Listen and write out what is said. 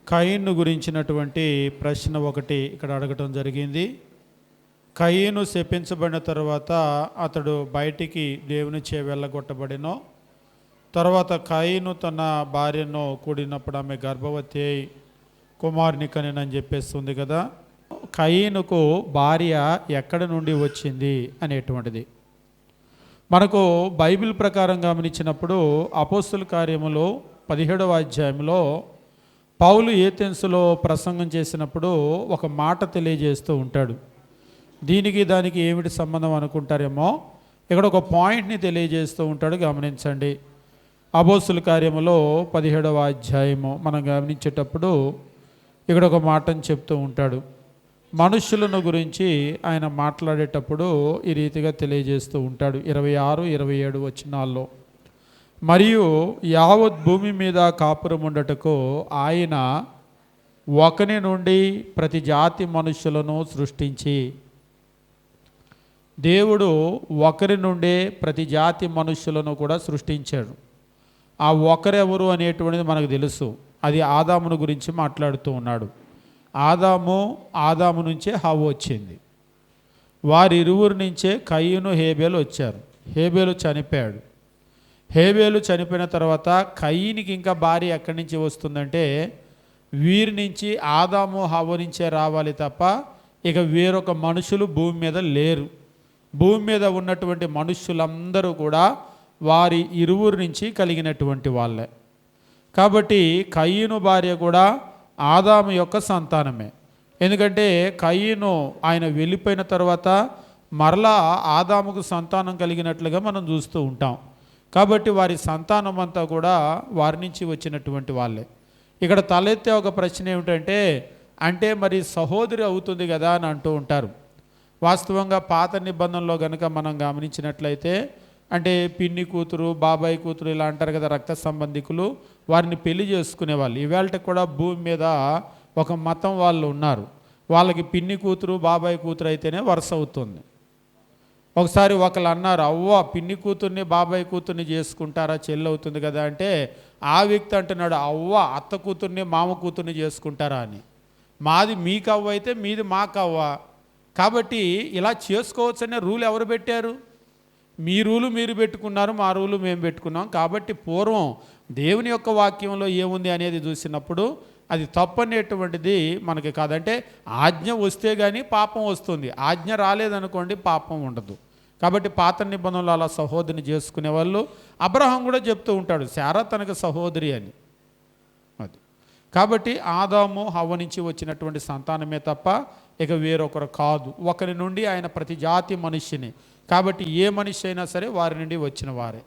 కయీను గురించినటువంటి ప్రశ్న ఒకటి ఇక్కడ అడగటం జరిగింది. కయీను శపించబడిన తర్వాత అతడు బయటికి దేవునిచే వెళ్ళగొట్టబడినో, తర్వాత కయీను తన భార్యను కూడినప్పుడు ఆమె గర్భవతి అయి కుమారుని కనినని చెప్పేస్తుంది కదా. కయీనుకు భార్య ఎక్కడి నుండి వచ్చింది అనేటువంటిది మనకు బైబిల్ ప్రకారం గమనించినప్పుడు అపోస్తుల కార్యములో 17వ అధ్యాయంలో పౌలు ఏథెన్సులో ప్రసంగం చేసినప్పుడు ఒక మాట తెలియజేస్తూ ఉంటాడు. దీనికి దానికి ఏమిటి సంబంధం అనుకుంటారేమో, ఇక్కడ ఒక పాయింట్ని తెలియజేస్తూ ఉంటాడు. గమనించండి. అపోస్తుల కార్యములో 17వ అధ్యాయము మనం గమనించేటప్పుడు ఇక్కడ ఒక మాటను చెప్తూ ఉంటాడు. మనుష్యులను గురించి ఆయన మాట్లాడేటప్పుడు ఈ రీతిగా తెలియజేస్తూ ఉంటాడు. 26, 27 వచనాల్లో, మరియు యావత్ భూమి మీద కాపురం ఉండటకు ఆయన ఒకని నుండి ప్రతి జాతి మనుష్యులను సృష్టించి, దేవుడు ఒకరి నుండే ప్రతి జాతి మనుష్యులను కూడా సృష్టించాడు. ఆ ఒకరెవరు అనేటువంటిది మనకు తెలుసు. అది ఆదామును గురించి మాట్లాడుతూ ఉన్నాడు. ఆదాము నుంచే హవ్వ వచ్చింది. వారిరువురి నుంచే కయీను హేబేలు వచ్చారు. హేబేలు చనిపోయాడు. హేబేలు చనిపోయిన తర్వాత కయీనికి ఇంకా భార్య ఎక్కడి నుంచి వస్తుందంటే వీరి నుంచి ఆదాము హవ్వ నుంచే రావాలి తప్ప ఇక వేరొక మనుషులు భూమి మీద లేరు. భూమి మీద ఉన్నటువంటి మనుష్యులందరూ కూడా వారి ఇరువురి నుంచి కలిగినటువంటి వాళ్ళే. కాబట్టి కయీను భార్య కూడా ఆదాము యొక్క సంతానమే. ఎందుకంటే కయీను ఆయన వెళ్ళిపోయిన తర్వాత మరలా ఆదాముకు సంతానం కలిగినట్లుగా మనం చూస్తూ ఉంటాం. కాబట్టి వారి సంతానం అంతా కూడా వారి నుంచి వచ్చినటువంటి వాళ్ళే. ఇక్కడ తలెత్తే ఒక ప్రశ్న ఏమిటంటే, అంటే మరి సహోదరి అవుతుంది కదా అని అంటూ ఉంటారు. వాస్తవంగా పాత నిబంధనలో కనుక మనం గమనించినట్లయితే, అంటే పిన్ని కూతురు, బాబాయ్ కూతురు ఇలా అంటారు కదా, రక్త సంబంధికులు, వారిని పెళ్లి చేసుకునేవాళ్ళు. ఇవాళ కూడా భూమి మీద ఒక మతం వాళ్ళు ఉన్నారు. వాళ్ళకి పిన్ని కూతురు, బాబాయ్ కూతురు అయితేనే వరుస అవుతుంది. ఒకసారి ఒకళ్ళు అన్నారు, అవ్వ పిన్ని కూతుర్ని బాబాయ్ కూతుర్ని చేసుకుంటారా, చెల్లి అవుతుంది కదా అంటే, ఆ వ్యక్తి అంటున్నాడు, అవ్వ అత్త కూతుర్ని మామ కూతుర్ని చేసుకుంటారా అని. మాది మీకు అవ్వ అయితే మీది మాకు అవ్వ. కాబట్టి ఇలా చేసుకోవచ్చనే రూల్ ఎవరు పెట్టారు? మీ రూలు మీరు పెట్టుకున్నారు, మా రూలు మేము పెట్టుకున్నాం. కాబట్టి పూర్వం దేవుని యొక్క వాక్యంలో ఏముంది అనేది చూసినప్పుడు అది తప్పనేటువంటిది మనకి కాదంటే, ఆజ్ఞ వస్తే కానీ పాపం వస్తుంది, ఆజ్ఞ రాలేదనుకోండి పాపం ఉండదు. కాబట్టి పాత నిబంధనలు అలా సహోదరిని చేసుకునే వాళ్ళు. అబ్రహాం కూడా చెప్తూ ఉంటాడు, శారా తనకు సహోదరి అని. అది కాబట్టి ఆదాము హవ్వ నుంచి వచ్చినటువంటి సంతానమే తప్ప ఇక వేరొకరు కాదు. ఒకరి నుండి ఆయన ప్రతి జాతి మనిషిని, కాబట్టి ఏ మనిషి అయినా సరే వారి నుండి వచ్చిన వారే.